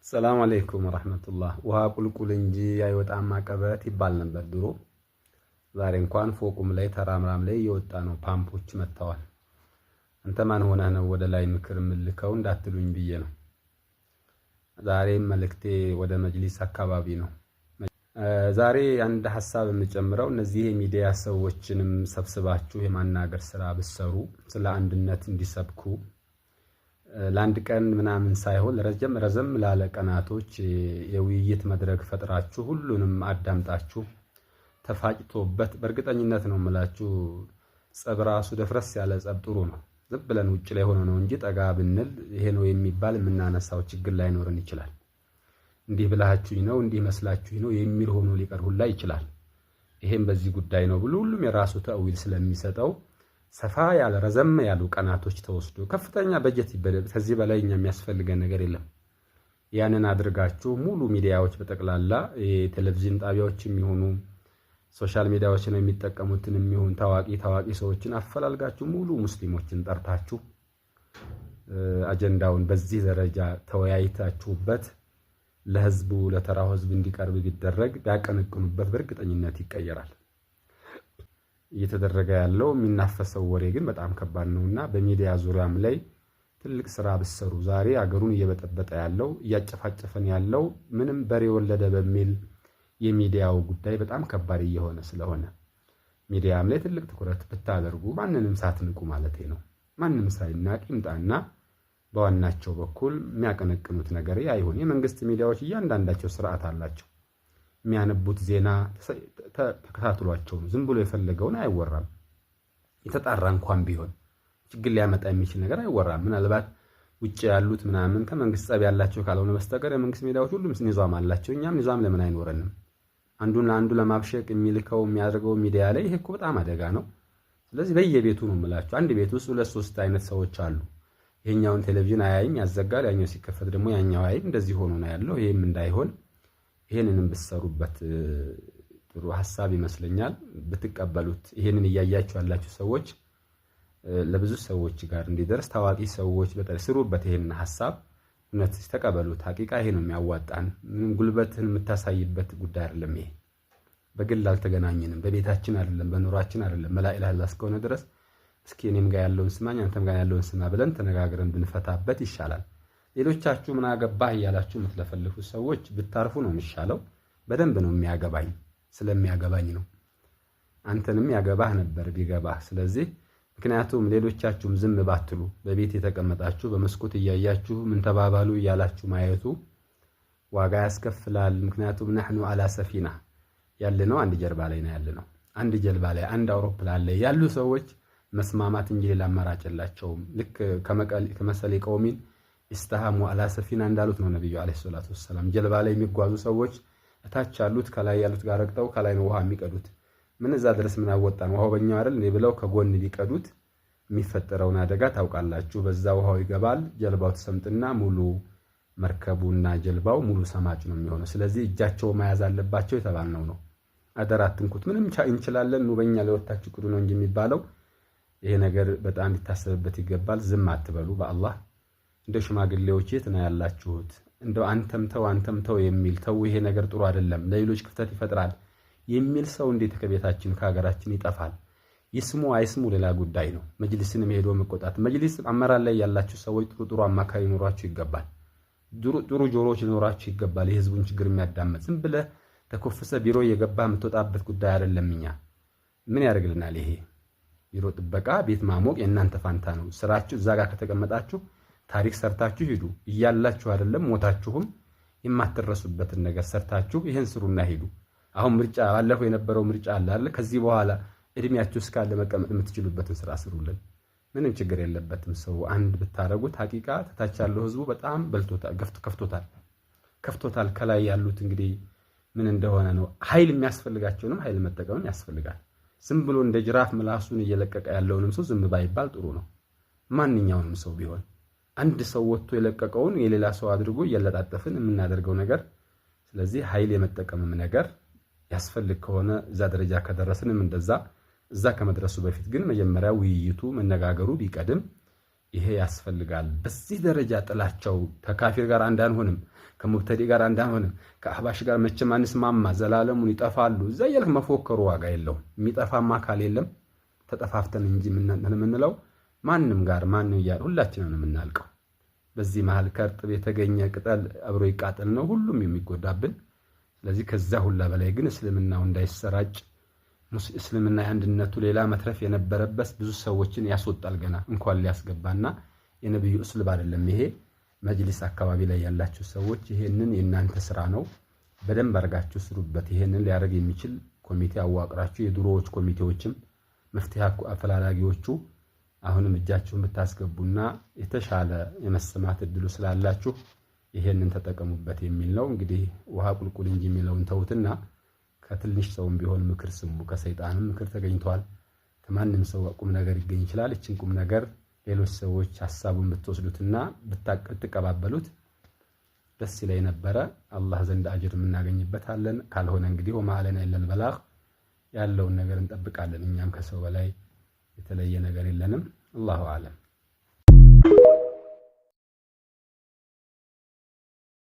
ሰላም አለይኩም ወራህመቱላህ። ውሃ ቁልቁል እንጂ አይወጣም አቀበት ይባል ነበር ድሮ። ዛሬ እንኳን ፎቁም ላይ ተራምራም ላይ እየወጣ ነው። ፓምፖች መጥተዋል። አንተ ማን ሆነህ ነው ወደ ላይ ምክር ምልከው እንዳትሉኝ ብዬ ነው። ዛሬም መልእክቴ ወደ መጅሊስ አካባቢ ነው። ዛሬ አንድ ሐሳብ የምጨምረው እነዚህ የሚዲያ ሰዎችንም ሰብስባችሁ የማናገር ስራ ብትሰሩ ስለ አንድነት እንዲሰብኩ ለአንድ ቀን ምናምን ሳይሆን ረዘም ላለ ቀናቶች የውይይት መድረክ ፈጥራችሁ ሁሉንም አዳምጣችሁ ተፋጭቶበት በእርግጠኝነት ነው የምላችሁ ጸብ ራሱ ደፍረስ ያለ ጸብ ጥሩ ነው። ዝም ብለን ውጭ ላይ ሆኖ ነው እንጂ ጠጋ ብንል ይሄ ነው የሚባል የምናነሳው ችግር ላይኖርን ይችላል። እንዲህ ብላችሁኝ ነው እንዲህ መስላችሁኝ ነው የሚል ሆኖ ሊቀር ሁላ ይችላል። ይሄም በዚህ ጉዳይ ነው ብሎ ሁሉም የራሱ ተአዊል ስለሚሰጠው ሰፋ ያለ ረዘም ያሉ ቀናቶች ተወስዶ ከፍተኛ በጀት ይበደል። ከዚህ በላይ እኛ የሚያስፈልገን ነገር የለም። ያንን አድርጋችሁ ሙሉ ሚዲያዎች በጠቅላላ የቴሌቪዥን ጣቢያዎች የሚሆኑ ሶሻል ሚዲያዎች ነው የሚጠቀሙትን የሚሆን ታዋቂ ሰዎችን አፈላልጋችሁ ሙሉ ሙስሊሞችን ጠርታችሁ አጀንዳውን በዚህ ደረጃ ተወያይታችሁበት ለህዝቡ ለተራው ህዝብ እንዲቀርብ ቢደረግ ቢያቀነቅኑበት በእርግጠኝነት ይቀየራል። እየተደረገ ያለው የሚናፈሰው ወሬ ግን በጣም ከባድ ነውና በሚዲያ ዙሪያም ላይ ትልቅ ስራ ብትሰሩ። ዛሬ አገሩን እየበጠበጠ ያለው እያጨፋጨፈን ያለው ምንም በሬ ወለደ በሚል የሚዲያው ጉዳይ በጣም ከባድ እየሆነ ስለሆነ ሚዲያም ላይ ትልቅ ትኩረት ብታደርጉ ማንንም ሳትንቁ ማለቴ ነው። ማንም ሳይናቅ ይምጣና በዋናቸው በኩል የሚያቀነቅኑት ነገር አይሆን። የመንግስት ሚዲያዎች እያንዳንዳቸው ስርዓት አላቸው። የሚያነቡት ዜና ተከታትሏቸው ዝም ብሎ የፈለገውን አይወራም። የተጣራ እንኳን ቢሆን ችግር ሊያመጣ የሚችል ነገር አይወራም። ምናልባት ውጭ ያሉት ምናምን ከመንግስት ጸብ ያላቸው ካልሆነ በስተቀር የመንግስት ሚዲያዎች ሁሉም ኒዛም አላቸው። እኛም ኒዛም ለምን አይኖረንም? አንዱን ለአንዱ ለማብሸቅ የሚልከው የሚያደርገው ሚዲያ ላይ ይሄ እኮ በጣም አደጋ ነው። ስለዚህ በየቤቱ ነው የምላችሁ። አንድ ቤት ውስጥ 2-3 አይነት ሰዎች አሉ። ይሄኛውን ቴሌቪዥን አያይም ያዘጋል፣ ያኛው ሲከፈት ደግሞ ያኛው አያይም። እንደዚህ ሆኖ ነው ያለው። ይሄም እንዳይሆን ይሄንንም ብትሰሩበት ጥሩ ሐሳብ ይመስለኛል። ብትቀበሉት ይሄንን እያያችሁ ያላችሁ ሰዎች ለብዙ ሰዎች ጋር እንዲደርስ ታዋቂ ሰዎች በተለይ ስሩበት። ይሄን ሐሳብ እውነት ተቀበሉት። ሐቂቃ ይሄ ነው የሚያዋጣን። ምንም ጉልበትን የምታሳይበት ጉዳይ አይደለም። ይሄ በግል አልተገናኘንም፣ በቤታችን አይደለም፣ በኑሯችን አይደለም። መላኢላህ ኢላላህ እስከሆነ ድረስ እስኪ እኔም ጋር ያለውን ስማኝ አንተም ጋር ያለውን ስማ ብለን ተነጋግረን ብንፈታበት ይሻላል። ሌሎቻችሁ ምን አገባህ እያላችሁ የምትለፈልፉ ሰዎች ብታርፉ ነው የሚሻለው። በደንብ ነው የሚያገባኝ፣ ስለሚያገባኝ ነው። አንተንም ያገባህ ነበር ቢገባህ። ስለዚህ ምክንያቱም ሌሎቻችሁም ዝም ባትሉ በቤት የተቀመጣችሁ በመስኮት እያያችሁ ምን ተባባሉ እያላችሁ ማየቱ ዋጋ ያስከፍላል። ምክንያቱም ነህኑ አላ ሰፊና ያለነው አንድ ጀልባ ላይ ነው ያለነው። አንድ ጀልባ ላይ አንድ አውሮፕላን ላይ ያሉ ሰዎች መስማማት እንጂ ሌላ አማራጭ የላቸውም። ልክ ከመሰለ ቀውሚን ኢስተሃሙ አላ ሰፊና እንዳሉት ነው ነብዩ አለይሂ ሰላቱ ወሰለም። ጀልባ ላይ የሚጓዙ ሰዎች እታች ያሉት ከላይ ያሉት ጋር ረግጠው ከላይ ነው ውሃ የሚቀዱት። ምን እዛ ድረስ ምን አወጣን ውሃው በእኛው አይደል እንዴ ብለው ከጎን ሊቀዱት የሚፈጠረውን አደጋ ታውቃላችሁ። በዛ ውሃው ይገባል፣ ጀልባው ተሰምጥና ሙሉ መርከቡና ጀልባው ሙሉ ሰማጭ ነው የሚሆነው። ስለዚህ እጃቸው መያዝ አለባቸው የተባልነው ነው። አደራ አትንኩት። ምንም እንችላለን ነው በእኛ ለወጣችሁ ቅዱ ነው እንጂ የሚባለው። ይሄ ነገር በጣም ሊታሰብበት ይገባል። ዝም አትበሉ በአላህ። እንደ ሽማግሌዎች የት ነው ያላችሁት? እንደው አንተም ተው የሚል ተው ይሄ ነገር ጥሩ አይደለም ለሌሎች ክፍተት ይፈጥራል የሚል ሰው እንዴት ከቤታችን ከሀገራችን ይጠፋል? ይስሙ አይስሙ ሌላ ጉዳይ ነው። መጅሊስን ሄዶ መቆጣት። መጅሊስ አመራር ላይ ያላችሁ ሰዎች ጥሩ አማካሪ ኖራችሁ ይገባል። ጥሩ ጆሮዎች ሊኖራችሁ ይገባል። የህዝቡን ችግር የሚያዳምጥ ዝም ብለህ ተኮፍሰ ቢሮ የገባ የምትወጣበት ጉዳይ አይደለም። እኛ ምን ያደርግልናል ይሄ? ቢሮ ጥበቃ ቤት ማሞቅ የእናንተ ፋንታ ነው። ስራችሁ እዛ ጋር ከተቀመጣችሁ ታሪክ ሰርታችሁ ሂዱ። እያላችሁ አይደለም ሞታችሁም የማትረሱበትን ነገር ሰርታችሁ ይሄን ስሩና ሂዱ። አሁን ምርጫ ባለፈው የነበረው ምርጫ አለ አይደል? ከዚህ በኋላ እድሜያችሁ እስካለ መቀመጥ የምትችሉበትን ስራ ስሩልን። ምንም ችግር የለበትም። ሰው አንድ ብታረጉት ሐቂቃ ተታች ያለው ህዝቡ በጣም በልቶታል፣ ከፍቶታል። ከላይ ያሉት እንግዲህ ምን እንደሆነ ነው። ኃይል የሚያስፈልጋቸውንም ኃይል መጠቀምን ያስፈልጋል። ዝም ብሎ እንደ ጅራፍ ምላሱን እየለቀቀ ያለውንም ሰው ዝም ባይባል ጥሩ ነው። ማንኛውንም ሰው ቢሆን አንድ ሰው ወጥቶ የለቀቀውን የሌላ ሰው አድርጎ እያለጣጠፍን የምናደርገው ነገር። ስለዚህ ኃይል የመጠቀምም ነገር ያስፈልግ ከሆነ እዛ ደረጃ ከደረስንም እንደዛ። እዛ ከመድረሱ በፊት ግን መጀመሪያ ውይይቱ መነጋገሩ ቢቀድም ይሄ ያስፈልጋል። በዚህ ደረጃ ጥላቸው ከካፊር ጋር አንዳንሆንም፣ ከሙብተዲ ጋር አንዳንሆንም፣ ከአህባሽ ጋር መቼም አንስማማ፣ ዘላለሙን ይጠፋሉ እዛ እያልክ መፎከሩ ዋጋ የለውም። የሚጠፋማ አካል የለም። ተጠፋፍተን እንጂ የምንለው ማንም ጋር ማንም እያለ ሁላችንም የምናልቀው። በዚህ መሃል ከእርጥብ የተገኘ ቅጠል አብሮ ይቃጠል ነው ሁሉም የሚጎዳብን። ስለዚህ ከዛ ሁላ በላይ ግን እስልምናው እንዳይሰራጭ እስልምና አንድነቱ ሌላ መትረፍ የነበረበት ብዙ ሰዎችን ያስወጣል ገና እንኳን ሊያስገባና የነብዩ እስልብ አይደለም ይሄ። መጅሊስ አካባቢ ላይ ያላችሁ ሰዎች ይሄንን የናንተ ስራ ነው፣ በደንብ አርጋችሁ ስሩበት። ይሄንን ሊያደርግ የሚችል ኮሚቴ አዋቅራችሁ የድሮዎች ኮሚቴዎችም መፍትሄ አፈላላጊዎቹ አሁንም እጃችሁን ብታስገቡና የተሻለ የመሰማት እድሉ ስላላችሁ ይሄንን ተጠቀሙበት የሚል ነው። እንግዲህ ውሃ ቁልቁል እንጂ የሚለውን ተውትና ከትንሽ ሰውም ቢሆን ምክር ስሙ። ከሰይጣንም ምክር ተገኝቷል። ከማንም ሰው ቁም ነገር ይገኝ ይችላል። እችን ቁም ነገር ሌሎች ሰዎች ሐሳቡን ብትወስዱትና ብትቀባበሉት ደስ ይለኝ ነበረ። አላህ ዘንድ አጅር እናገኝበታለን። ካልሆነ እንግዲህ ወማ አለና ኢለል በላግ ያለውን ነገር እንጠብቃለን። እኛም ከሰው በላይ የተለየ ነገር የለንም። አላሁ አለም።